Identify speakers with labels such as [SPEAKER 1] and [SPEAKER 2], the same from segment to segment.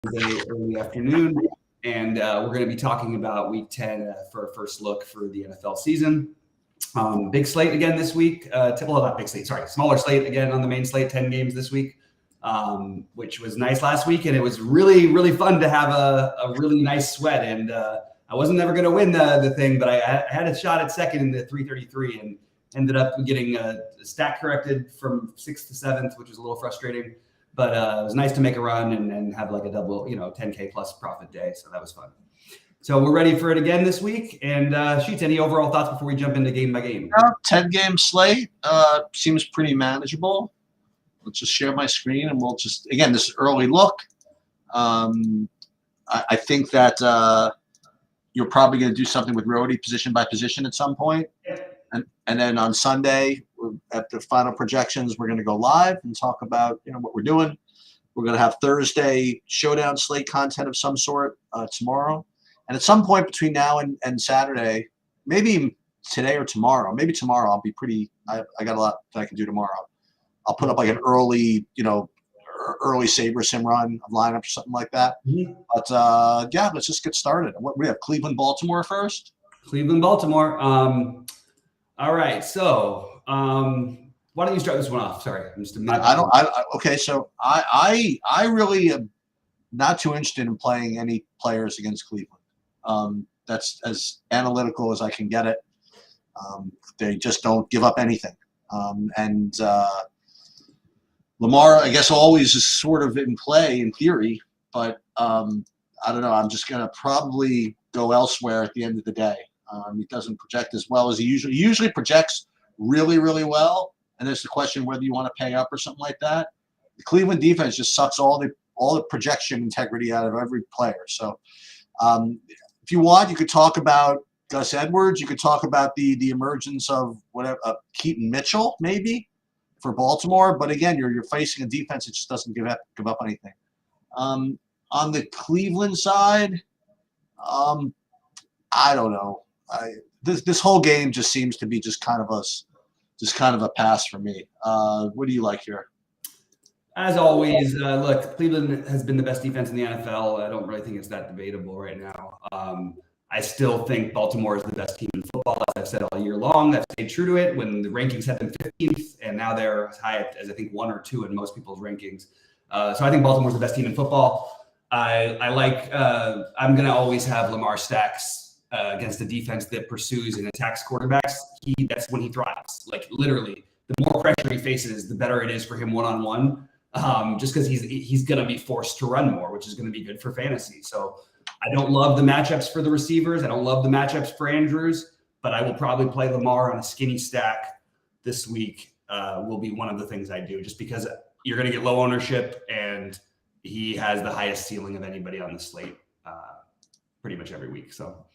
[SPEAKER 1] Thursday early afternoon, and we're going to be talking about Week 10 for our first look for the NFL season. Big slate again this week. Well, not big slate, sorry, smaller slate again on the main slate. 10 games this week, which was nice last week, and it was really, really fun to have a really nice sweat. And I wasn't never going to win the thing, but I had a shot at second in the 333 and ended up getting stack corrected from 6th to 7th, which was a little frustrating. But it was nice to make a run and have like a double, 10K plus profit day. So that was fun. So we're ready for it again this week. And Sheets, any overall thoughts before we jump into game by game?
[SPEAKER 2] 10-game slate seems pretty manageable. Let's just share my screen and we'll just, again, this is early look. I think that you're probably going to do something with Rhodey position by position at some point. And then on Sunday, at the final projections, we're going to go live and talk about what we're doing. We're going to have Thursday showdown slate content of some sort tomorrow. And at some point between now and Saturday, maybe today or tomorrow, maybe tomorrow, I'll be pretty – I got a lot that I can do tomorrow. I'll put up like an early Sabre sim run of lineup or something like that. Mm-hmm. But, yeah, let's just get started. We have Cleveland-Baltimore first.
[SPEAKER 1] Cleveland-Baltimore. All right, so why don't you start this one off? Sorry, I'm just
[SPEAKER 2] okay, so I really am not too interested in playing any players against Cleveland. That's as analytical as I can get it. They just don't give up anything, and Lamar, I guess, always is sort of in play in theory, but I don't know. I'm just gonna probably go elsewhere at the end of the day. He doesn't project as well as he usually projects really, really well. And there's the question whether you want to pay up or something like that. The Cleveland defense just sucks all the projection integrity out of every player. So if you want, you could talk about Gus Edwards. You could talk about the emergence of Keaton Mitchell maybe for Baltimore. But again, you're facing a defense that just doesn't give up anything. On the Cleveland side, I don't know. This whole game just seems to be just kind of a pass for me. What do you like here?
[SPEAKER 1] As always, look, Cleveland has been the best defense in the NFL. I don't really think it's that debatable right now. I still think Baltimore is the best team in football, as I've said all year long. I've stayed true to it when the rankings had them 15th, and now they're as high as I think 1 or 2 in most people's rankings. So I think Baltimore's the best team in football. I'm going to always have Lamar stacks against a defense that pursues and attacks quarterbacks. That's when he thrives. Like literally, the more pressure he faces, the better it is for him one-on-one. Just because he's going to be forced to run more, which is going to be good for fantasy. So I don't love the matchups for the receivers. I don't love the matchups for Andrews, but I will probably play Lamar on a skinny stack this week. Will be one of the things I do, just because you're going to get low ownership and he has the highest ceiling of anybody on the slate pretty much every week. So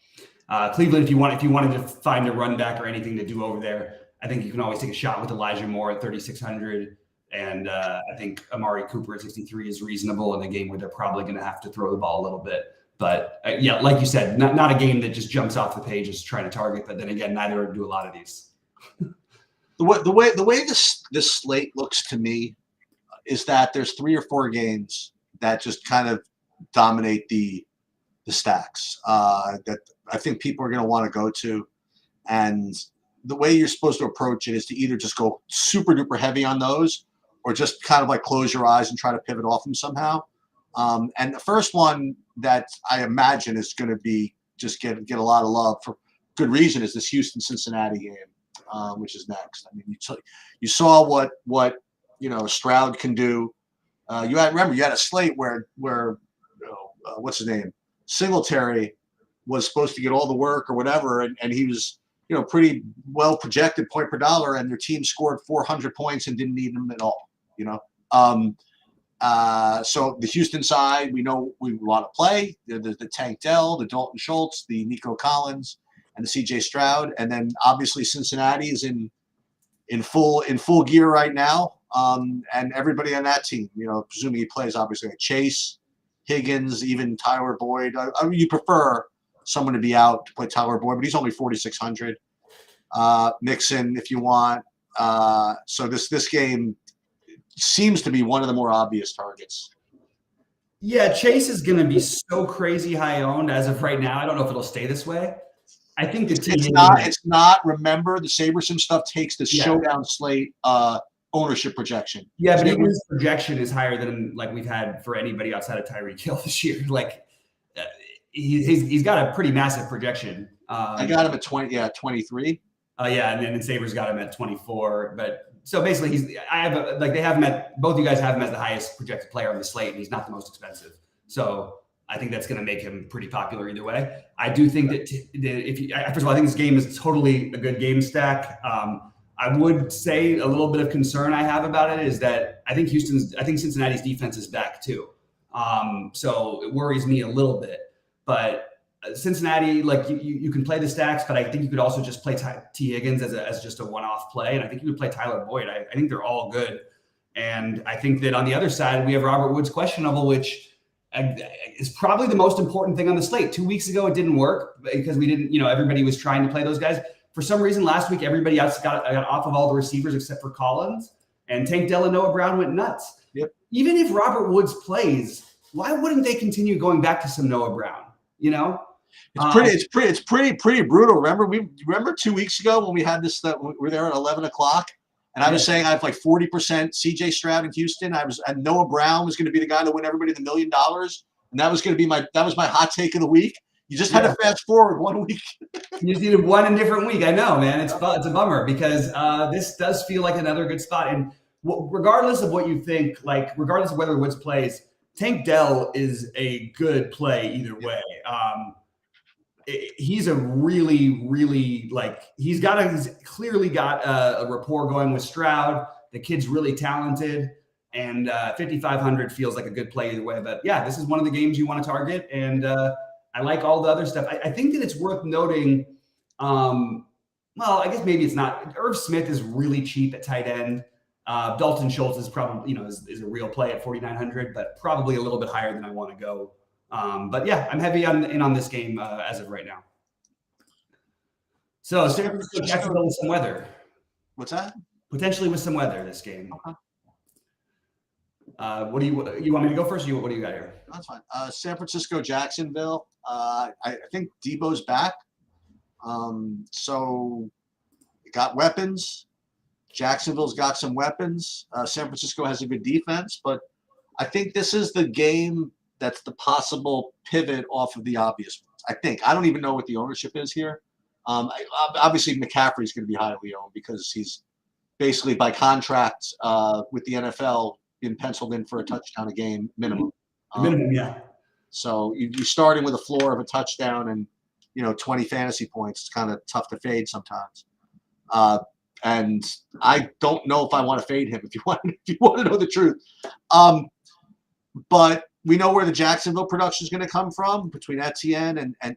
[SPEAKER 1] Cleveland, if you wanted to find a run back or anything to do over there, I think you can always take a shot with Elijah Moore at 3,600. And I think Amari Cooper at 63 is reasonable in a game where they're probably going to have to throw the ball a little bit. But yeah, like you said, not a game that just jumps off the page as trying to target. But then again, neither do a lot of these.
[SPEAKER 2] The way this slate looks to me is that there's 3 or 4 games that just kind of dominate the stacks that I think people are going to want to go to. And the way you're supposed to approach it is to either just go super duper heavy on those or just kind of like close your eyes and try to pivot off them somehow. And the first one that I imagine is going to be just get a lot of love for good reason is this Houston-Cincinnati game, which is next. I mean, you saw what Stroud can do. You had a slate where what's his name? Singletary was supposed to get all the work or whatever, and he was pretty well projected point per dollar, and their team scored 400 points and didn't need him at all. So the Houston side, we know we want to play the Tank Dell, the Dalton Schultz, the Nico Collins, and the CJ Stroud, and then obviously Cincinnati is in full gear right now, and everybody on that team, presuming he plays, obviously like Chase, Higgins, even Tyler Boyd. I mean, you prefer someone to be out to play Tyler Boyd, but he's only 4,600. Mixon, if you want. So this game seems to be one of the more obvious targets.
[SPEAKER 1] Yeah, Chase is going to be so crazy high owned as of right now. I don't know if it'll stay this way. I think the
[SPEAKER 2] It's
[SPEAKER 1] team.
[SPEAKER 2] not. It's not. Remember, the SaberSim stuff takes the
[SPEAKER 1] Yeah.
[SPEAKER 2] showdown slate ownership projection.
[SPEAKER 1] Yeah, but
[SPEAKER 2] So
[SPEAKER 1] even his projection is higher than like we've had for anybody outside of Tyreek Hill this year. Like uh, he's got a pretty massive projection.
[SPEAKER 2] I got him at 20. Yeah, 23.
[SPEAKER 1] Yeah, and then Sabres got him at 24. But so basically, they have him at, both you guys have him as the highest projected player on the slate, and he's not the most expensive. So I think that's going to make him pretty popular either way. I do think that first of all, I think this game is totally a good game stack. I would say a little bit of concern I have about it is that I think Cincinnati's defense is back too. So it worries me a little bit, but Cincinnati, like you can play the stacks, but I think you could also just play T. Higgins as just a one-off play, and I think you could play Tyler Boyd. I think they're all good, and I think that on the other side we have Robert Woods questionable, which is probably the most important thing on the slate. 2 weeks ago it didn't work because we didn't, everybody was trying to play those guys. For some reason last week everybody else got off of all the receivers except for Collins, and Tank Dell and Noah Brown went nuts.
[SPEAKER 2] Yep.
[SPEAKER 1] Even if Robert Woods plays, why wouldn't they continue going back to some Noah Brown?
[SPEAKER 2] It's pretty brutal. Remember 2 weeks ago when we had this, that we were there at 11 o'clock, and I was saying I have like 40% CJ Stroud in Houston. And Noah Brown was going to be the guy to win everybody the $1 million, and that was going to be my hot take of the week. You just had to fast forward 1 week.
[SPEAKER 1] You just needed one in a different week. I know, man. It's a bummer because this does feel like another good spot. And regardless of what you think, like regardless of whether Woods plays, Tank Dell is a good play either way. He's a really, really he's clearly got a rapport going with Stroud. The kid's really talented, and 5,500 feels like a good play either way. But yeah, this is one of the games you want to target, and I like all the other stuff. I think that it's worth noting. Well, I guess maybe it's not. Irv Smith is really cheap at tight end. Dalton Schultz is probably, is a real play at 4,900, but probably a little bit higher than I want to go. But yeah, I'm heavy on this game as of right now. So San Francisco, Jacksonville with some weather.
[SPEAKER 2] What's that?
[SPEAKER 1] Potentially with some weather this game. Okay. What do you want me to go first? What do you got here?
[SPEAKER 2] That's fine. San Francisco, Jacksonville. I think Debo's back. So got weapons. Jacksonville's got some weapons. San Francisco has a good defense, but I think this is the game that's the possible pivot off of the obvious ones. I think. I don't even know what the ownership is here. Obviously, McCaffrey is going to be highly owned because he's basically by contract with the NFL been penciled in for a touchdown a game minimum.
[SPEAKER 1] Minimum, yeah.
[SPEAKER 2] So you're starting with a floor of a touchdown and 20 fantasy points. It's kind of tough to fade sometimes. And I don't know if I want to fade him. If you want to know the truth, but we know where the Jacksonville production is going to come from between Etienne and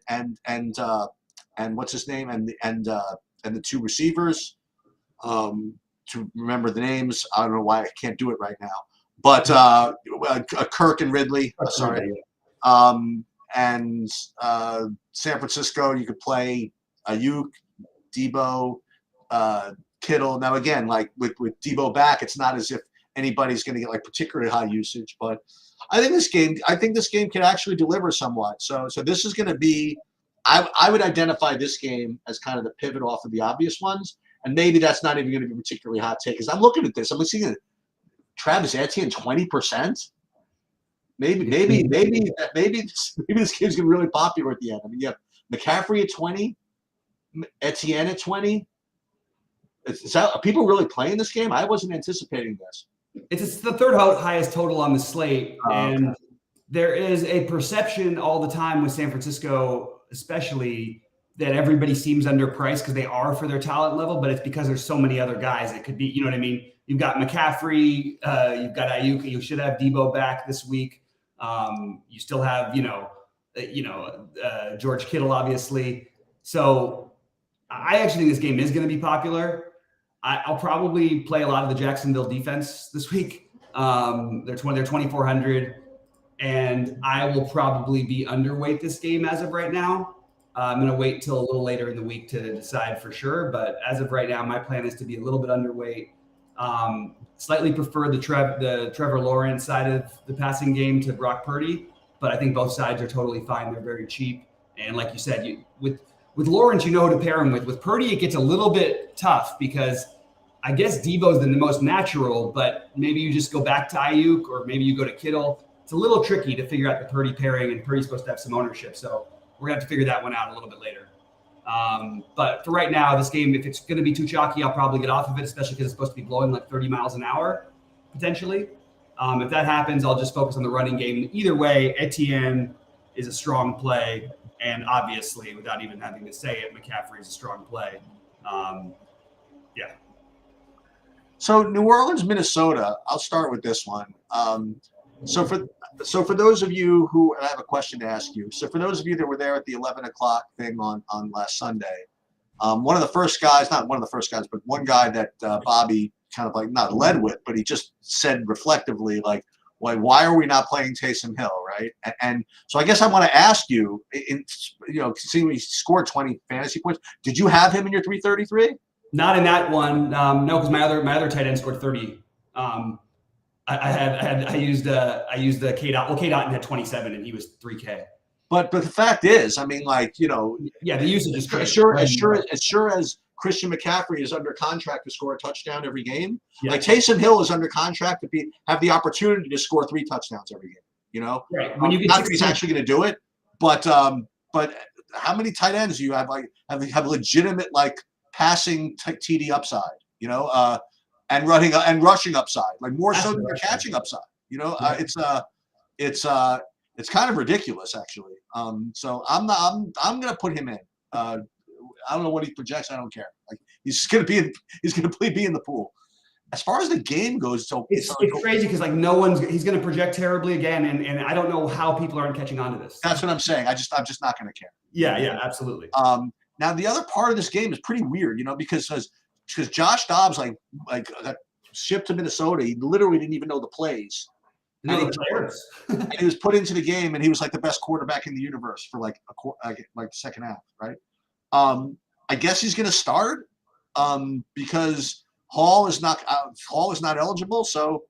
[SPEAKER 2] what's his name and the two receivers. To remember the names, I don't know why I can't do it right now. But Kirk and Ridley. Sorry. And San Francisco, you could play Ayuk, Debo, Kittle. Now again, like with Debo back, it's not as if anybody's going to get like particularly high usage, but I think this game can actually deliver somewhat. So this is going to be, I would identify this game as kind of the pivot off of the obvious ones, and maybe that's not even going to be particularly hot take. Because I'm looking at this, I'm seeing Travis Etienne 20%. Maybe this game's going to be really popular at the end. I mean, you have McCaffrey at 20, Etienne at 20. Are people really playing this game? I wasn't anticipating this.
[SPEAKER 1] It's the third highest total on the slate, and there is a perception all the time with San Francisco, especially, that everybody seems underpriced because they are for their talent level, but it's because there's so many other guys. It could be, you know what I mean? You've got McCaffrey, you've got Ayuk, you should have Debo back this week. You still have, George Kittle, obviously. So I actually think this game is going to be popular. I'll probably play a lot of the Jacksonville defense this week. They're 2,400, and I will probably be underweight this game as of right now. I'm going to wait till a little later in the week to decide for sure. But as of right now, my plan is to be a little bit underweight. slightly prefer the Trevor Lawrence side of the passing game to Brock Purdy, but I think both sides are totally fine. They're very cheap. And like you said, with Lawrence, you know who to pair him with. With Purdy, it gets a little bit tough because I guess Debo's the most natural, but maybe you just go back to Ayuk or maybe you go to Kittle. It's a little tricky to figure out the Purdy pairing, and Purdy's supposed to have some ownership. So we're going to have to figure that one out a little bit later. But for right now, this game, if it's going to be too chalky, I'll probably get off of it, especially because it's supposed to be blowing like 30 miles an hour, potentially. If that happens, I'll just focus on the running game. Either way, Etienne is a strong play. And obviously, without even having to say it, McCaffrey is a strong play. Yeah.
[SPEAKER 2] So New Orleans, Minnesota, I'll start with this one. So for those of you who, and I have a question to ask you. So for those of you that were there at the 11 o'clock thing on last Sunday, one of the first guys, not one of the first guys, but one guy that Bobby kind of like not led with, but he just said reflectively, like, why are we not playing Taysom Hill, right? And so I guess I want to ask you, seeing he scored 20 fantasy points, did you have him in your 333?
[SPEAKER 1] Not in that one, no, because my other tight end scored 30. I used the K Dot. Well, K Dot had 27 and he was 3K.
[SPEAKER 2] But the fact is, I mean, like,
[SPEAKER 1] yeah, the usage is great.
[SPEAKER 2] As sure as Christian McCaffrey is under contract to score a touchdown every game,
[SPEAKER 1] yeah.
[SPEAKER 2] like Taysom Hill is under contract to have the opportunity to score 3 touchdowns every game.
[SPEAKER 1] Right. When you get
[SPEAKER 2] not that he's actually going to do it, but how many tight ends do you have? Like have legitimate like passing TD upside, and running and rushing upside, like more so than the catching upside. It's kind of ridiculous actually. So I'm going to put him in. I don't know what he projects. I don't care. Like he's going to be in the pool. As far as the game goes, so
[SPEAKER 1] it's crazy because like he's going to project terribly again, and I don't know how people aren't catching on to this.
[SPEAKER 2] That's what I'm saying. I'm just not going to care.
[SPEAKER 1] Yeah, absolutely.
[SPEAKER 2] Now the other part of this game is pretty weird, because Josh Dobbs like got shipped to Minnesota. He literally didn't even know the plays. And he was put into the game, and he was like the best quarterback in the universe for like the second half, right? I guess he's going to start because Hall is not eligible. So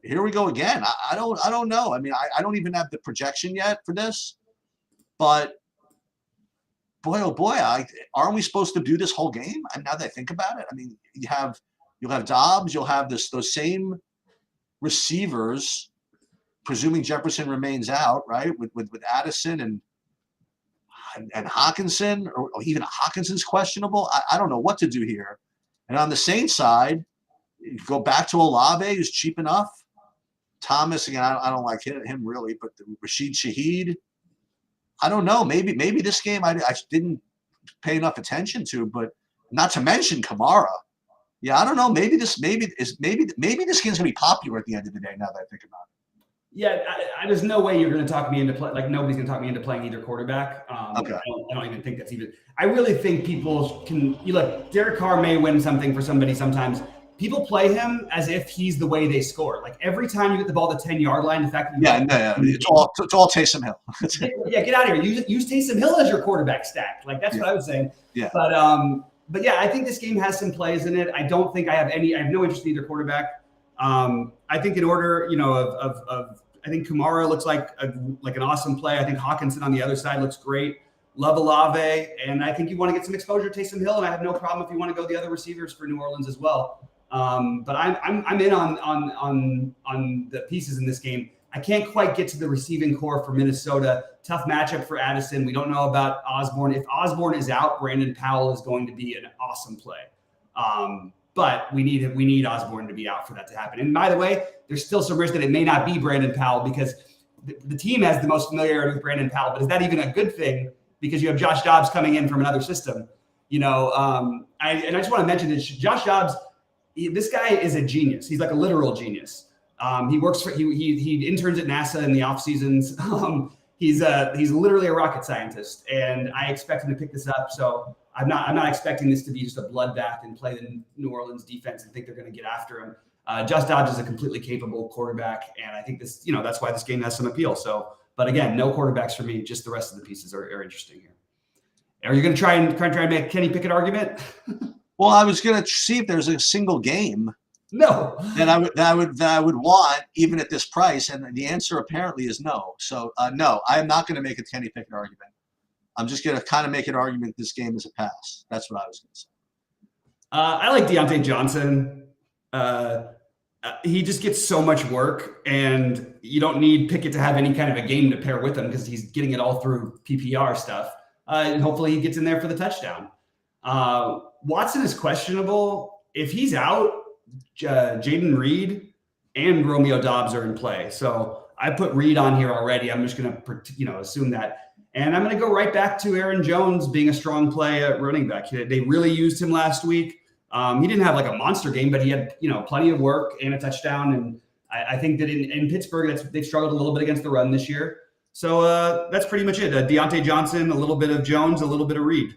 [SPEAKER 2] here we go again. I don't know. I mean, I don't even have the projection yet for this, but boy, oh boy, aren't we supposed to do this whole game? And now that I think about it, I mean, you'll have Dobbs, you'll have those same receivers, presuming Jefferson remains out, right? With Addison and Hawkinson, or even Hawkinson's questionable. I don't know what to do here. And on the Saints side, you go back to Olave, who's cheap enough. Thomas, again, I don't like him really, but Rashid Shaheed. I don't know. Maybe this game I didn't pay enough attention to, but not to mention Kamara. Yeah, I don't know. Maybe this game's gonna be popular at the end of the day. Now that I think about it.
[SPEAKER 1] Yeah, there's no way you're going to talk me into play. Like nobody's going to talk me into playing either quarterback.
[SPEAKER 2] Okay.
[SPEAKER 1] I don't even think that's even. I really think people can. Look, Derek Carr may win something for somebody sometimes. People play him as if he's the way they score. Like every time you get the ball to the 10-yard line, the fact that
[SPEAKER 2] it's all Taysom Hill.
[SPEAKER 1] Yeah, get out of here. Use Taysom Hill as your quarterback stack. Like that's what I was saying.
[SPEAKER 2] Yeah.
[SPEAKER 1] But yeah, I think this game has some plays in it. I don't think I have no interest in either quarterback. I think in order, I think Kamara looks like an awesome play. I think Hawkinson on the other side looks great. Love Olave, and I think you want to get some exposure to Taysom Hill, and I have no problem if you want to go the other receivers for New Orleans as well. But I'm in on the pieces in this game. I can't quite get to the receiving core for Minnesota. Tough matchup for Addison. We don't know about Osborne. If Osborne is out, Brandon Powell is going to be an awesome play. But we need Osborne to be out for that to happen. And by the way, there's still some risk that it may not be Brandon Powell because the team has the most familiarity with Brandon Powell. But is that even a good thing? Because you have Josh Dobbs coming in from another system. I just want to mention this. Josh Dobbs, this guy is a genius. He's like a literal genius. He works for he interns at NASA in the off seasons. He's literally a rocket scientist, and I expect him to pick this up. So I'm not expecting this to be just a bloodbath and play the New Orleans defense and think they're going to get after him. Josh Dobbs is a completely capable quarterback, and I think this, that's why this game has some appeal. So, but again, no quarterbacks for me. Just the rest of the pieces are interesting here. Are you going to try and make Kenny Pickett argument?
[SPEAKER 2] Well, I was going to see if there's a single game
[SPEAKER 1] No.
[SPEAKER 2] that I would want even at this price? And the answer apparently is no. So no, I am not going to make a Kenny Pickett argument. I'm just going to kind of make an argument this game is a pass. That's what I was going to say.
[SPEAKER 1] I like Deontay Johnson. He just gets so much work, and you don't need Pickett to have any kind of a game to pair with him because he's getting it all through PPR stuff. And hopefully he gets in there for the touchdown. Watson is questionable. If he's out, Jaden Reed and Romeo Doubs are in play. So I put Reed on here already. I'm just going to assume that. And I'm going to go right back to Aaron Jones being a strong play at running back. They really used him last week. He didn't have like a monster game, but he had, plenty of work and a touchdown. And I think that in Pittsburgh, they've struggled a little bit against the run this year. So that's pretty much it. Deontay Johnson, a little bit of Jones, a little bit of Reed.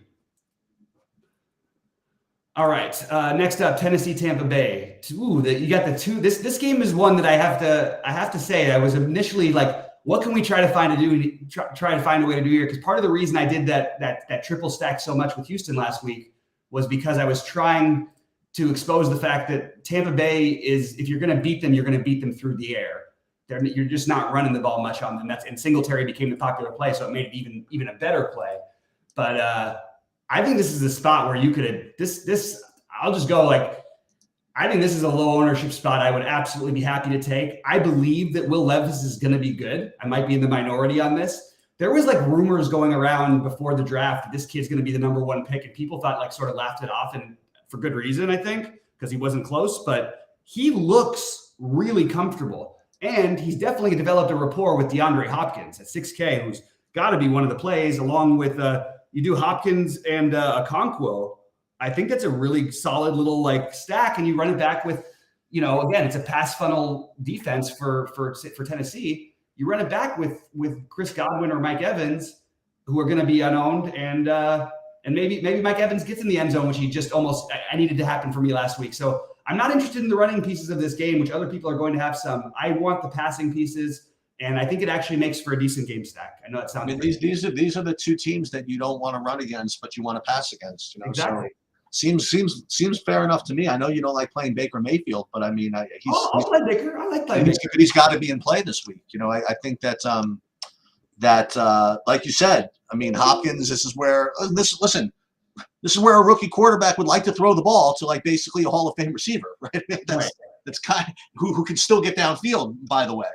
[SPEAKER 1] All right. Next up, Tennessee, Tampa Bay. You got the two. This game is one that I have to say, I was initially like, what can we try to find a way to do here? Because part of the reason I did that triple stack so much with Houston last week was because I was trying to expose the fact that Tampa Bay is, if you're going to beat them, you're going to beat them through the air. You're just not running the ball much on them. And Singletary became the popular play, so it made it even a better play. But I think this is a spot where you could I'll just go like, I think this is a low ownership spot I would absolutely be happy to take. I believe that Will Levis is going to be good. I might be in the minority on this. There was like rumors going around before the draft that this kid's going to be the number one pick, and people thought sort of laughed it off, and for good reason, I think, because he wasn't close, but he looks really comfortable. And he's definitely developed a rapport with DeAndre Hopkins at 6K, who's got to be one of the plays, along with you do Hopkins and Okonkwo. I think that's a really solid little stack, and you run it back with, again, it's a pass funnel defense for Tennessee. You run it back with Chris Godwin or Mike Evans, who are going to be unowned, and maybe Mike Evans gets in the end zone, which he just I needed to happen for me last week. So I'm not interested in the running pieces of this game, which other people are going to have some. I want the passing pieces, and I think it actually makes for a decent game stack. I know that sounds.
[SPEAKER 2] These are the two teams that you don't want to run against, but you want to pass against.
[SPEAKER 1] Exactly.
[SPEAKER 2] So seems fair enough to me. I know you don't like playing Baker Mayfield, but I mean,
[SPEAKER 1] I'll play Baker. I like playing Baker.
[SPEAKER 2] But he's got to be in play this week. I think that like you said, I mean, Hopkins. This is where this is where a rookie quarterback would like to throw the ball to basically a Hall of Fame receiver, right? That's kind of who can still get downfield, by the way,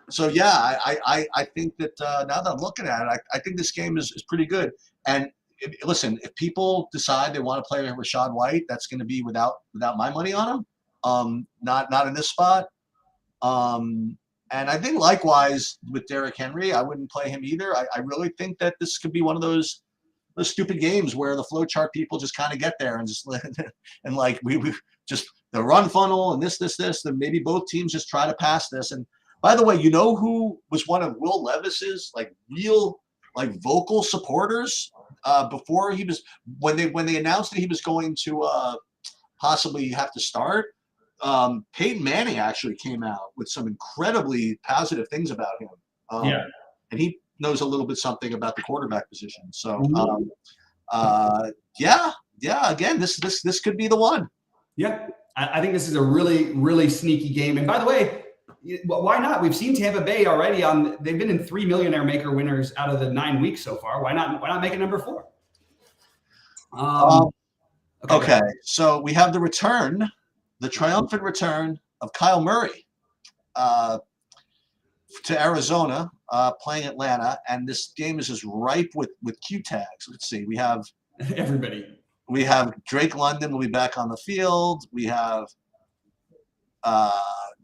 [SPEAKER 2] So yeah, I think that now that I'm looking at it, I think this game is pretty good. And if people decide they want to play Rachaad White, that's going to be without my money on him. Not in this spot. And I think likewise with Derrick Henry, I wouldn't play him either. I really think that this could be one of those stupid games where the flow chart people just kind of get there and just and we just the run funnel and this, then maybe both teams just try to pass this. And by the way, who was one of Will Levis's real vocal supporters before he was when they announced that he was going to possibly have to start? Peyton Manning actually came out with some incredibly positive things about him. And he knows a little bit something about the quarterback position. So again, this could be the one.
[SPEAKER 1] Yeah, I think this is a really, really sneaky game. And by the way, why not? We've seen Tampa Bay already they've been in 3 Millionaire Maker winners out of the 9 weeks so far. Why not make it number 4?
[SPEAKER 2] Okay. So we have the triumphant return of Kyle Murray to Arizona, playing Atlanta. And this game is just ripe with Q tags. Let's see. We have
[SPEAKER 1] everybody.
[SPEAKER 2] We have Drake London will be back on the field. We have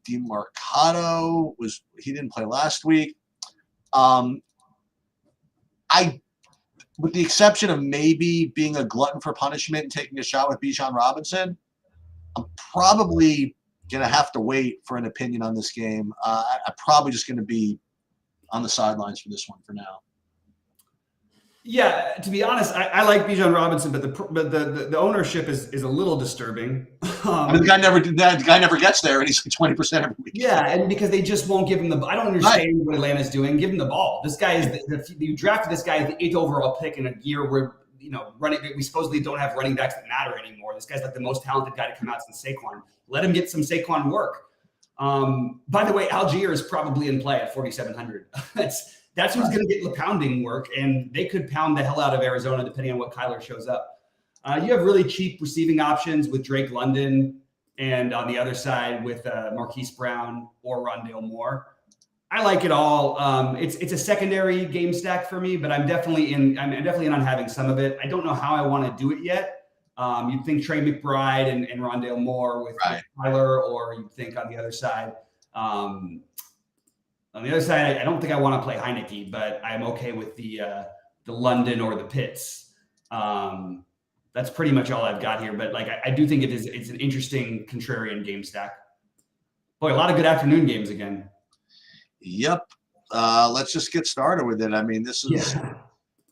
[SPEAKER 2] DeMarcado he didn't play last week. With the exception of maybe being a glutton for punishment and taking a shot with Bijan Robinson, I'm probably gonna have to wait for an opinion on this game. I'm probably just gonna be on the sidelines for this one for now.
[SPEAKER 1] Yeah, to be honest, I like Bijan Robinson, but the ownership is a little disturbing.
[SPEAKER 2] The guy never gets there, and he's 20% every week.
[SPEAKER 1] Yeah, and because they just won't give him the. I don't understand what Atlanta's doing. Give him the ball. This guy is you drafted this guy as the 8th overall pick in a year where we supposedly don't have running backs that matter anymore. This guy's the most talented guy to come out since Saquon. let him get some Saquon work. By the way, Algier is probably in play at 4,700. That's who's going to get the pounding work, and they could pound the hell out of Arizona depending on what Kyler shows up. You have really cheap receiving options with Drake London, and on the other side with Marquise Brown or Rondale Moore. I like it all. It's a secondary game stack for me, but I'm definitely in on having some of it. I don't know how I want to do it yet. You'd think Trey McBride and Rondale Moore with Tyler, or you'd think on the other side. I don't think I want to play Heineke, but I'm okay with the London or the Pitts. That's pretty much all I've got here. But like I do think it's an interesting contrarian game stack. Boy, a lot of good afternoon games again.
[SPEAKER 2] Yep. Let's just get started with it. I mean, this is. Yeah.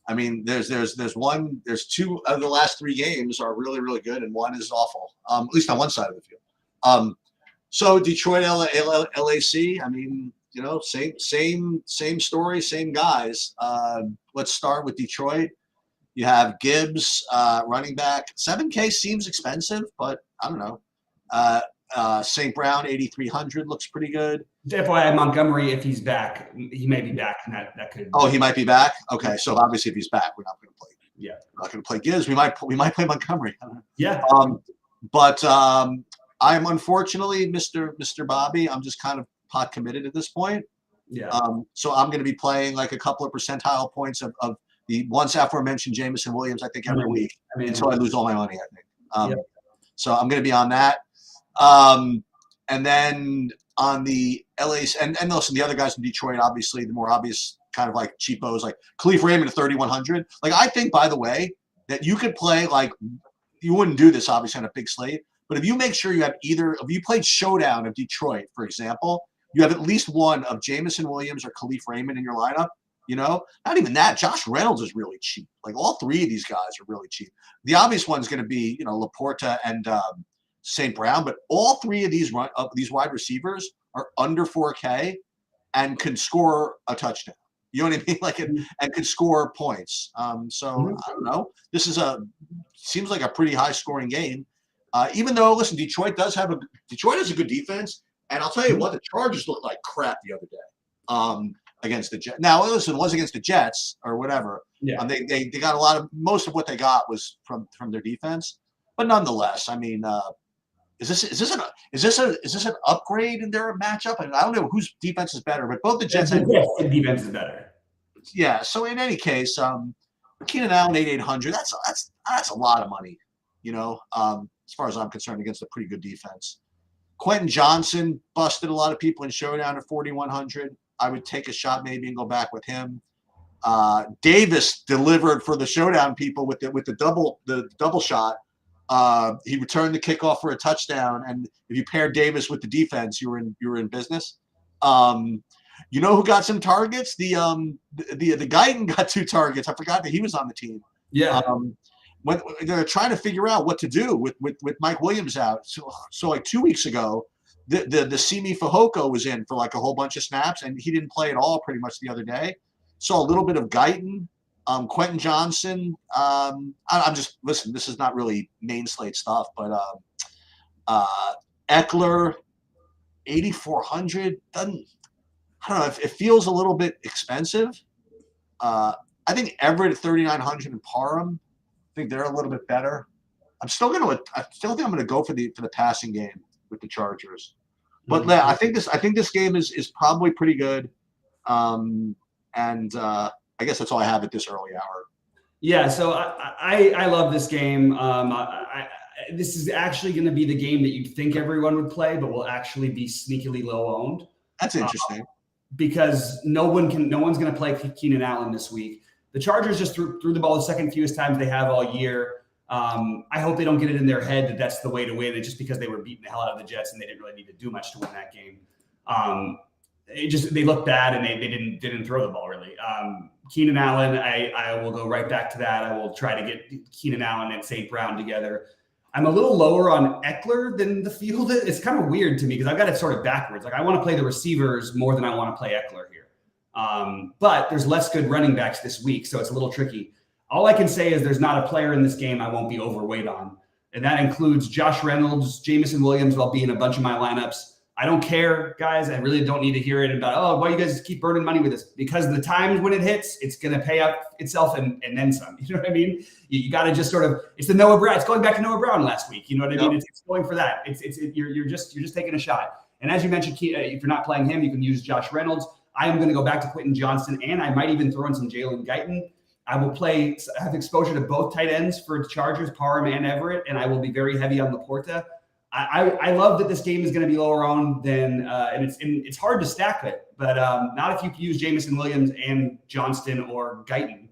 [SPEAKER 2] I mean, there's two of the last three games are really, really good, and one is awful. At least on one side of the field. So Detroit, LAC. I mean, same story, same guys. Let's start with Detroit. You have Gibbs, running back. 7K seems expensive, but I don't know. St. Brown, 8,300 looks pretty good.
[SPEAKER 1] FYI, Montgomery, if he's back, he may be back, and that could.
[SPEAKER 2] Oh, he might be back. Okay, so obviously, if he's back, we're not going to play.
[SPEAKER 1] Yeah,
[SPEAKER 2] we're not going to play Gibbs. We might play Montgomery.
[SPEAKER 1] Yeah.
[SPEAKER 2] But I'm unfortunately, Mr. Bobby. I'm just kind of pot committed at this point.
[SPEAKER 1] Yeah.
[SPEAKER 2] So I'm going to be playing like a couple of percentile points of the once aforementioned Jameson Williams. I think every week until I lose all my money. I think. So I'm going to be on that. And then on the LA and listen, the other guys in Detroit, obviously the more obvious kind of like cheapos, like Khalif Raymond at 3,100. Like I think, by the way, that you could play like you wouldn't do this obviously on a big slate, but if you make sure you have if you played Showdown of Detroit, for example, you have at least one of Jameson Williams or Khalif Raymond in your lineup. Not even that. Josh Reynolds is really cheap. Like all three of these guys are really cheap. The obvious one's going to be Laporta and St. Brown, but all three of these wide receivers are under 4K and can score a touchdown. You know what I mean? Like, and can score points. So I don't know. This seems like a pretty high scoring game. Even though, listen, Detroit has a good defense, and I'll tell you what, the Chargers looked like crap the other day against the Jets. Now, listen, it was against the Jets or whatever.
[SPEAKER 1] Yeah.
[SPEAKER 2] They got most of what they got was from their defense, but nonetheless, I mean. Is this an upgrade in their matchup? And I don't know whose defense is better, but both the Jets and
[SPEAKER 1] defense is better.
[SPEAKER 2] Yeah. So in any case, Keenan Allen 8,800. That's a lot of money, as far as I'm concerned, against a pretty good defense. Quentin Johnson busted a lot of people in Showdown at 4,100. I would take a shot maybe and go back with him. Davis delivered for the Showdown people with the double shot. He returned the kickoff for a touchdown, and if you pair Davis with the defense, you were in business. You know who got some targets? The Guyton got 2 targets. I forgot that he was on the team.
[SPEAKER 1] Yeah.
[SPEAKER 2] When they're trying to figure out what to do with Mike Williams out. So like 2 weeks ago, the Simi Fehoko was in for like a whole bunch of snaps, and he didn't play at all pretty much the other day. Saw a little bit of Guyton. Quentin Johnson. I'm just listen. This is not really main slate stuff, but Eckler, 8,400. I don't know. It feels a little bit expensive. I think Everett at 3,900 and Parham. I think they're a little bit better. I still think I'm going to go for the passing game with the Chargers. But I think this game is probably pretty good. I guess that's all I have at this early hour.
[SPEAKER 1] Yeah, so I love this game. This is actually going to be the game that you'd think everyone would play, but will actually be sneakily low owned.
[SPEAKER 2] That's interesting.
[SPEAKER 1] Because no one's going to play Keenan Allen this week. The Chargers just threw the ball the second fewest times they have all year. I hope they don't get it in their head that that's the way to win. It's just because they were beating the hell out of the Jets and they didn't really need to do much to win that game. They looked bad and they didn't throw the ball really. Keenan Allen, I will go right back to that. I will try to get Keenan Allen and St. Brown together. I'm a little lower on Eckler than the field. It's kind of weird to me because I've got it sort of backwards. Like I want to play the receivers more than I want to play Eckler here. But there's less good running backs this week, so it's a little tricky. All I can say is there's not a player in this game I won't be overweight on. and that includes Josh Reynolds, Jamison Williams, will be in a bunch of my lineups. I don't care, guys. I really don't need to hear it about, oh, why you guys keep burning money with this? Because the times when it hits, it's going to pay out itself and then some. You know what I mean? You got to just sort of, it's the Noah Brown. It's going back to Noah Brown last week. You know what I mean? It's going for that. You're just taking a shot. And as you mentioned, if you're not playing him, you can use Josh Reynolds. I am going to go back to Quentin Johnston, and I might even throw in some Jalen Guyton. I will have exposure to both tight ends for Chargers, Parham and Everett, and I will be very heavy on Laporta. I love that this game is going to be lower owned than, and it's hard to stack it, but not if you can use Jamison Williams and Johnston or Guyton.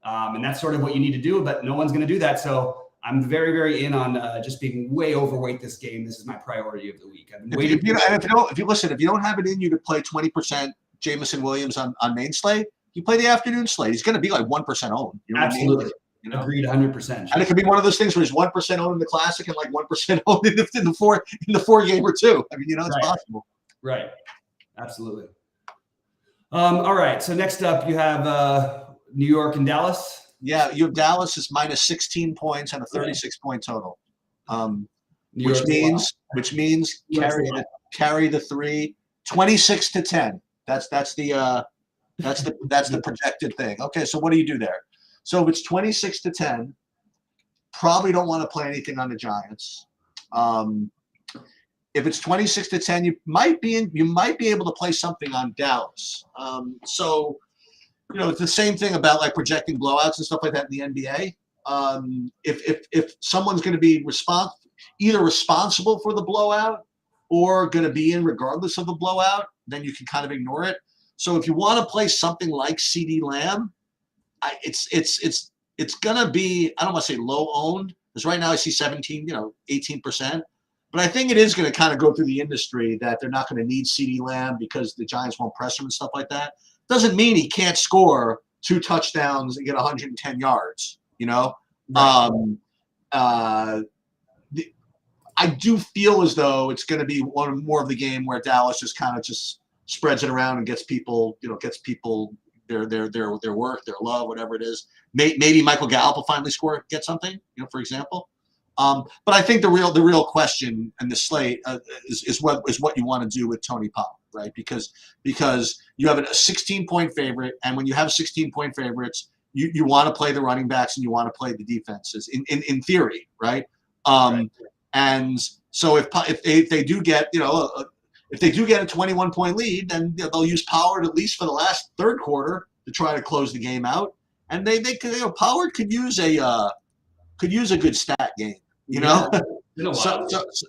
[SPEAKER 1] And that's sort of what you need to do, but no one's going to do that. So I'm very, very in on just being way overweight this game. This is my priority of the week. I've been waiting.
[SPEAKER 2] If you don't have it in you to play 20% Jamison Williams on main slate, you play the afternoon slate. He's going to be like 1% owned. You know
[SPEAKER 1] Absolutely.
[SPEAKER 2] What I mean? You know?
[SPEAKER 1] Agreed, 100%.
[SPEAKER 2] And it could be one of those things where he's 1% owned in the classic and like 1% owned in the four game or two. I mean, it's possible.
[SPEAKER 1] Right. Absolutely. All right. So next up, you have New York and Dallas.
[SPEAKER 2] Yeah, you have Dallas is minus 16 points and a 36-point total, which means carry the 3, 26-10. That's the projected thing. Okay, so what do you do there? So if it's 26-10, probably don't want to play anything on the Giants. If it's 26-10, you might be able to play something on Dallas. So it's the same thing about like projecting blowouts and stuff like that in the NBA. If someone's going to be either responsible for the blowout or going to be in regardless of the blowout, then you can kind of ignore it. So if you want to play something like CD Lamb, it's gonna be, I don't want to say low owned, because right now I see 18%. But I think it is going to kind of go through the industry that they're not going to need CD Lamb because the Giants won't press him and stuff like that. Doesn't mean he can't score 2 touchdowns and get 110 yards. Right. I do feel as though it's going to be more of the game where Dallas just kind of just spreads it around and gets people their work, their love, whatever it is. Maybe Michael Gallup will finally get something, for example. But I think the real question in the slate is what you want to do with Tony Pollard, right? Because you have a 16-point favorite, and when you have 16-point favorites, you want to play the running backs and you want to play the defenses in theory, right?
[SPEAKER 1] Right.
[SPEAKER 2] And so if they do get if they do get a 21-point lead, then they'll use Pollard at least for the last third quarter to try to close the game out. And Pollard could use a good stat game,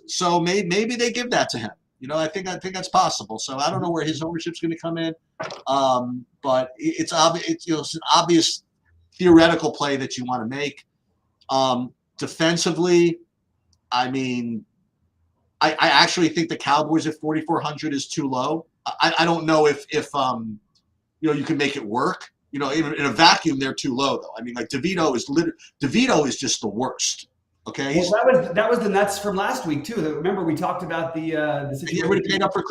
[SPEAKER 2] So maybe they give that to him. I think that's possible. So I don't know where his ownership's going to come in, but it's obvious. It's an obvious theoretical play that you want to make. Defensively, I mean, I actually think the Cowboys at 4,400 is too low. I don't know if you can make it work. In a vacuum, they're too low though. I mean, like DeVito is just the worst. Okay.
[SPEAKER 1] Well, that was the nuts from last week too. Remember we talked about the situation.
[SPEAKER 2] You paid up for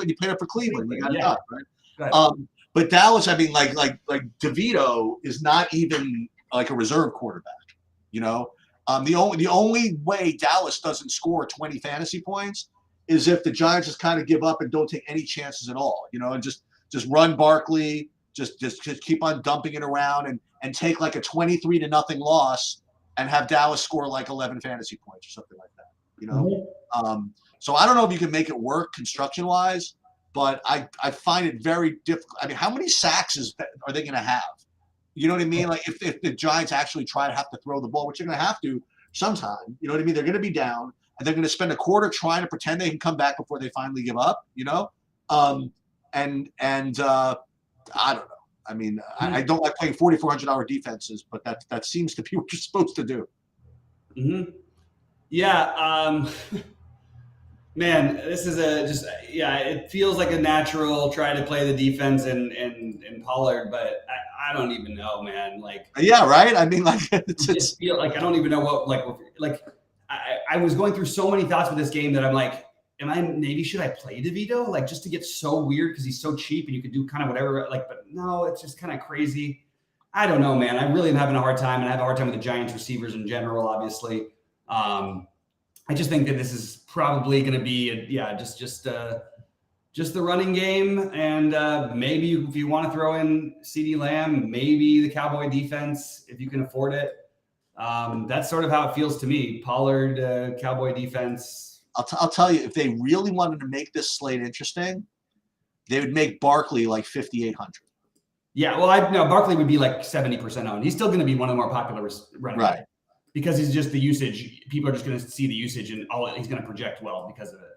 [SPEAKER 2] Cleveland. You got it up, right?
[SPEAKER 1] Right.
[SPEAKER 2] But Dallas, I mean, like DeVito is not even like a reserve quarterback. The only way Dallas doesn't score 20 fantasy points is if the Giants just kind of give up and don't take any chances at all, and just run Barkley, just keep on dumping it around and take like a 23-0 loss and have Dallas score like 11 fantasy points or something like that,
[SPEAKER 1] Mm-hmm.
[SPEAKER 2] So I don't know if you can make it work construction wise, but I find it very difficult. I mean, how many sacks are they going to have? You know what I mean? Like if the Giants actually try to have to throw the ball, which they're going to have to sometime, you know what I mean? They're going to be down and they're going to spend a quarter trying to pretend they can come back before they finally give up, and I don't know. I mean, I don't like playing $4,400 defenses, but that seems to be what you're supposed to do.
[SPEAKER 1] Mm-hmm. Yeah. Man, this is it feels like a natural try to play the defense and Pollard, but I don't even know, man. Like,
[SPEAKER 2] yeah, right. I mean, like,
[SPEAKER 1] it's feel like I don't even know what I was going through so many thoughts with this game that I'm like, should I play DeVito? Like, just to get so weird because he's so cheap and you can do kind of whatever. Like, but no, it's just kind of crazy. I don't know, man. I really am having a hard time, and I have a hard time with the Giants receivers in general, obviously. I just think that this is probably going to be, just the running game, and maybe if you want to throw in CeeDee Lamb, maybe the Cowboy defense if you can afford it. That's sort of how it feels to me. Pollard, Cowboy defense.
[SPEAKER 2] I'll tell you, if they really wanted to make this slate interesting, they would make Barkley like 5,800.
[SPEAKER 1] Yeah, well, no, Barkley would be like 70% owned. He's still going to be one of the more popular running backs because he's just the usage. People are just going to see the usage, and he's going to project well because of it.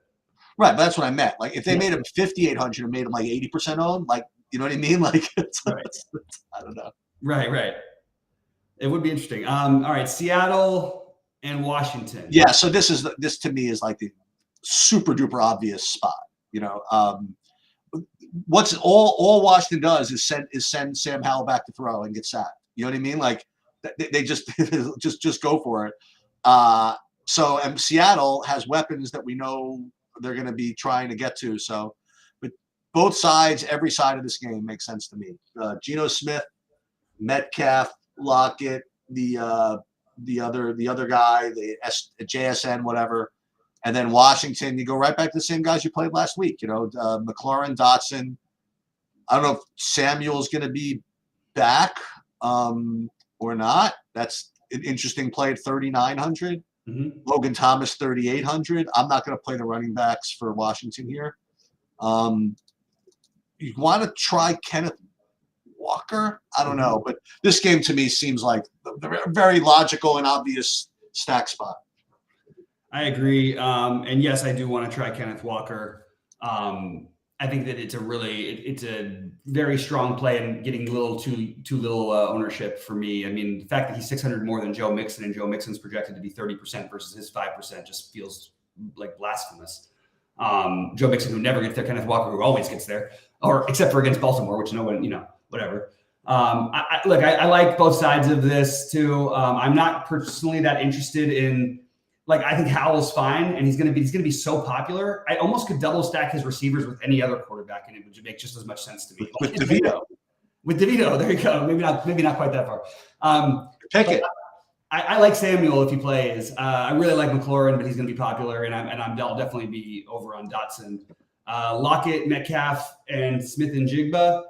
[SPEAKER 2] Right, but that's what I meant. Like if they made him 5,800 and made him like 80% owned, like you know what I mean? Like I don't know.
[SPEAKER 1] Right. It would be interesting. All right, Seattle and Washington.
[SPEAKER 2] Yeah, so this to me is like the super duper obvious spot. You know, what's all Washington does is send Sam Howell back to throw and get sacked. You know what I mean? Like they just just go for it. So and Seattle has weapons that we know they're going to be trying to get to. So, but both sides, every side of this game makes sense to me. Geno Smith, Metcalf, Lockett, the other guy, the JSN, whatever, and then Washington. You go right back to the same guys you played last week. You know, McLaurin, Dotson. I don't know if Samuel's going to be back or not. That's an interesting play at 3,900. Mm-hmm. Logan Thomas, 3,800. I'm not going to play the running backs for Washington here. You want to try Kenneth Walker? I don't know, but this game to me seems like the very logical and obvious stack spot.
[SPEAKER 1] I agree, and yes, I do want to try Kenneth Walker. I think that it's a very strong play and getting too little ownership for me. I mean, the fact that he's 600 more than Joe Mixon and Joe Mixon's projected to be 30% versus his 5% just feels like blasphemous. Joe Mixon, who never gets there, Kenneth Walker, who always gets there, or except for against Baltimore, which no one, whatever. I like both sides of this too. I'm not personally that interested in. Like, I think Howell's fine, and he's gonna be so popular. I almost could double stack his receivers with any other quarterback, and it would make just as much sense to me.
[SPEAKER 2] With DeVito.
[SPEAKER 1] With DeVito, there you go. Maybe not quite that far.
[SPEAKER 2] Pick it.
[SPEAKER 1] I like Samuel if he plays. I really like McLaurin, but he's gonna be popular, and I'll definitely be over on Dotson. Lockett, Metcalf, and Smith and Jigba.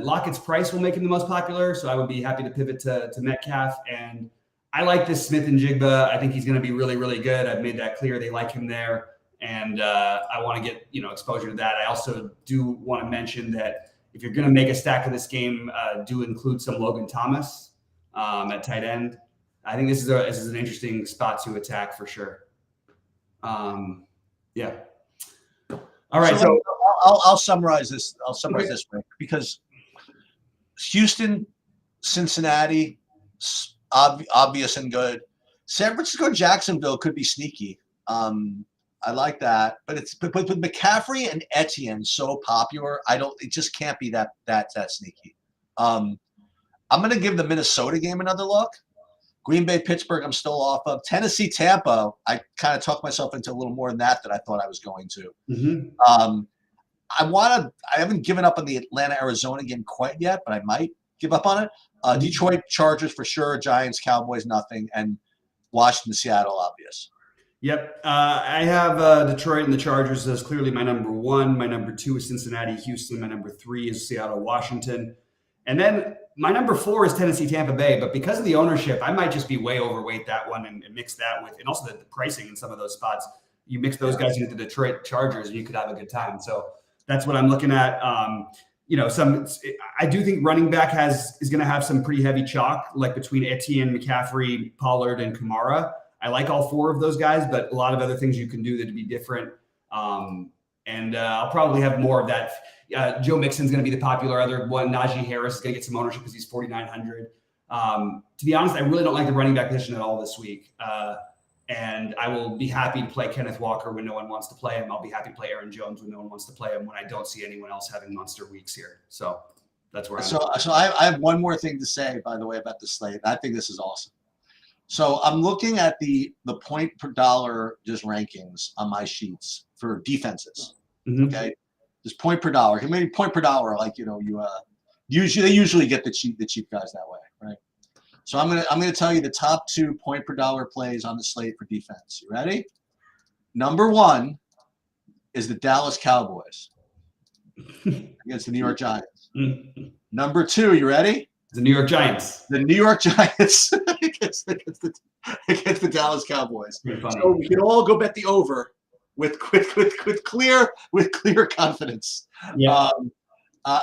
[SPEAKER 1] Lockett's price will make him the most popular, so I would be happy to pivot to Metcalf. And I like this Smith and Jigba. I think he's going to be really, really good. I've made that clear. They like him there. And I want to get, exposure to that. I also do want to mention that if you're going to make a stack of this game, do include some Logan Thomas at tight end. I think this is an interesting spot to attack for sure. Yeah. All right.
[SPEAKER 2] So I'll summarize this. This way because Houston, Cincinnati, obvious and good. San Francisco, Jacksonville could be sneaky. I like that, but with McCaffrey and Etienne so popular, it just can't be that sneaky. I'm going to give the Minnesota game another look. Green Bay, Pittsburgh, I'm still off of. Tennessee, Tampa, I kind of talked myself into a little more than that I thought I was going to. Mm-hmm. I haven't given up on the Atlanta, Arizona game quite yet, but I might give up on it. Detroit, Chargers for sure. Giants, Cowboys, nothing. And Washington, Seattle, obvious.
[SPEAKER 1] Yep. I have Detroit and the Chargers as clearly my number one. My number two is Cincinnati, Houston. My number three is Seattle, Washington. And then my number four is Tennessee, Tampa Bay. But because of the ownership, I might just be way overweight that one and mix that with, and also the pricing in some of those spots. You mix those guys into the Detroit Chargers and you could have a good time. So that's what I'm looking at. I do think running back is going to have some pretty heavy chalk, like between Etienne, McCaffrey, Pollard, and Kamara. I like all four of those guys, but a lot of other things you can do that would be different. And I'll probably have more of that. Joe Mixon's going to be the popular other one. Najee Harris is going to get some ownership because he's 4,900. To be honest, I really don't like the running back position at all this week. And I will be happy to play Kenneth Walker when no one wants to play him. I'll be happy to play Aaron Jones when no one wants to play him, when I don't see anyone else having monster weeks here. So that's where I'm at.
[SPEAKER 2] So I have one more thing to say, by the way, about the slate. I think this is awesome. So I'm looking at the point per dollar just rankings on my sheets for defenses. Mm-hmm. Okay, just point per dollar. Maybe point per dollar, like they usually get the cheap guys that way, right? So I'm gonna tell you the top 2 point per dollar plays on the slate for defense. You ready? Number 1 is the Dallas Cowboys against the New York Giants. Number 2, you ready?
[SPEAKER 1] The New York Giants.
[SPEAKER 2] The New York Giants against the Dallas Cowboys. So we can all go bet the over with clear confidence.
[SPEAKER 1] Yeah.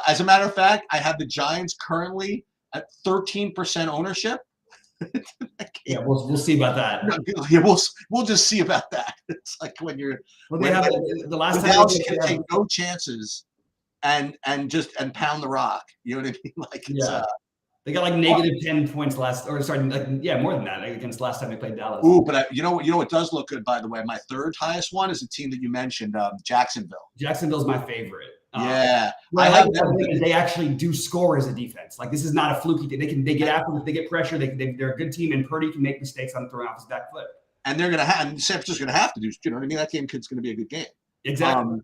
[SPEAKER 2] As a matter of fact, I have the Giants currently at 13% ownership.
[SPEAKER 1] Yeah, we'll see about that.
[SPEAKER 2] Yeah, we'll just see about that. It's like when you're
[SPEAKER 1] the last time
[SPEAKER 2] Dallas can take no chances and pound the rock. You know what I mean? Like it's
[SPEAKER 1] they got like negative 10 points more than that against last time they played Dallas.
[SPEAKER 2] Ooh, but you know what does look good, by the way. My third highest one is the team that you mentioned, Jacksonville.
[SPEAKER 1] Jacksonville's my favorite.
[SPEAKER 2] Yeah,
[SPEAKER 1] I like that they actually do score as a defense. Like this is not a fluky thing. They get after it, they get pressure. They're a good team, and Purdy can make mistakes on throwing off his back foot.
[SPEAKER 2] And they're gonna have. And San Francisco's gonna have to do. You know what I mean? That game is gonna be a good game.
[SPEAKER 1] Exactly.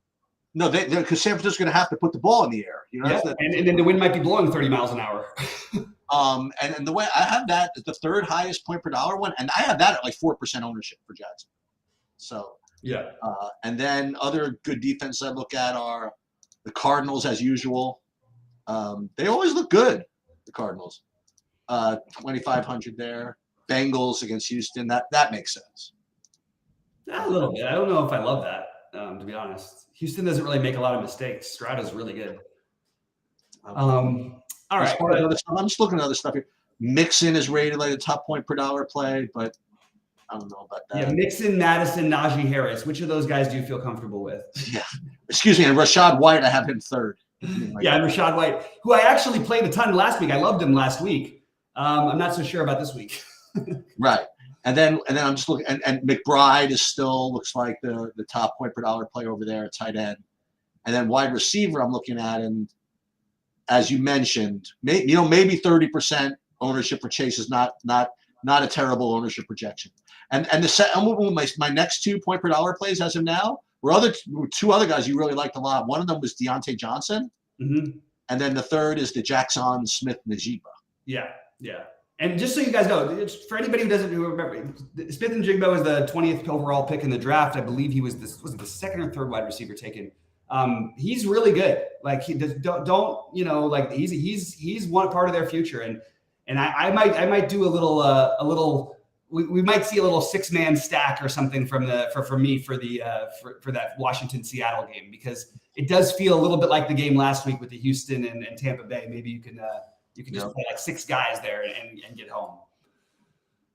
[SPEAKER 2] No, because San Francisco's gonna have to put the ball in the air. You know.
[SPEAKER 1] Yeah. And then the wind might be blowing 30 miles an hour.
[SPEAKER 2] And the way I have that is the third highest point per dollar one, and I have that at like 4% ownership for Jackson. So
[SPEAKER 1] yeah.
[SPEAKER 2] And then other good defenses I look at are the Cardinals, as usual. They always look good. The Cardinals, 2,500 there. Bengals against Houston. That makes sense.
[SPEAKER 1] A little bit. I don't know if I love that. To be honest, Houston doesn't really make a lot of mistakes. Strata's really good. All right.
[SPEAKER 2] I'm just looking at other stuff here. Mixon is rated like a top point per dollar play, but I don't know about that.
[SPEAKER 1] Yeah, Mixon, Madison, Najee Harris. Which of those guys do you feel comfortable with?
[SPEAKER 2] Yeah. Excuse me. And Rashad White, I have him third.
[SPEAKER 1] Yeah, and Rashad White, who I actually played a ton last week. I loved him last week. I'm not so sure about this week.
[SPEAKER 2] Right. And then I'm just looking, and McBride is still looks like the top point per dollar play over there at tight end. And then wide receiver I'm looking at, and as you mentioned, maybe 30% ownership for Chase is not a terrible ownership projection. And my next 2 point per dollar plays as of now were two other guys you really liked a lot. One of them was Deontay Johnson, and then the third is the Jackson Smith-Njigba.
[SPEAKER 1] Yeah. And just so you guys know, for anybody who doesn't remember, Smith-Njigba was the 20th overall pick in the draft. I believe he was the second or third wide receiver taken. He's really good. Like he does, like he's one part of their future. And I might do a little. We might see a little 6-man stack or something for that Washington-Seattle game, because it does feel a little bit like the game last week with the Houston and Tampa Bay. Maybe you can just play like 6 guys there and get home.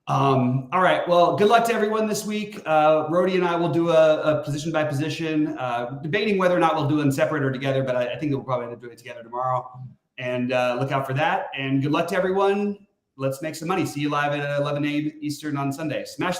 [SPEAKER 1] All right. Well, good luck to everyone this week. Rody and I will do a position by position, debating whether or not we'll do them separate or together, but I think we'll probably end up doing it together tomorrow. And look out for that. And good luck to everyone. Let's make some money. See you live at 11 a.m. Eastern on Sunday. Smash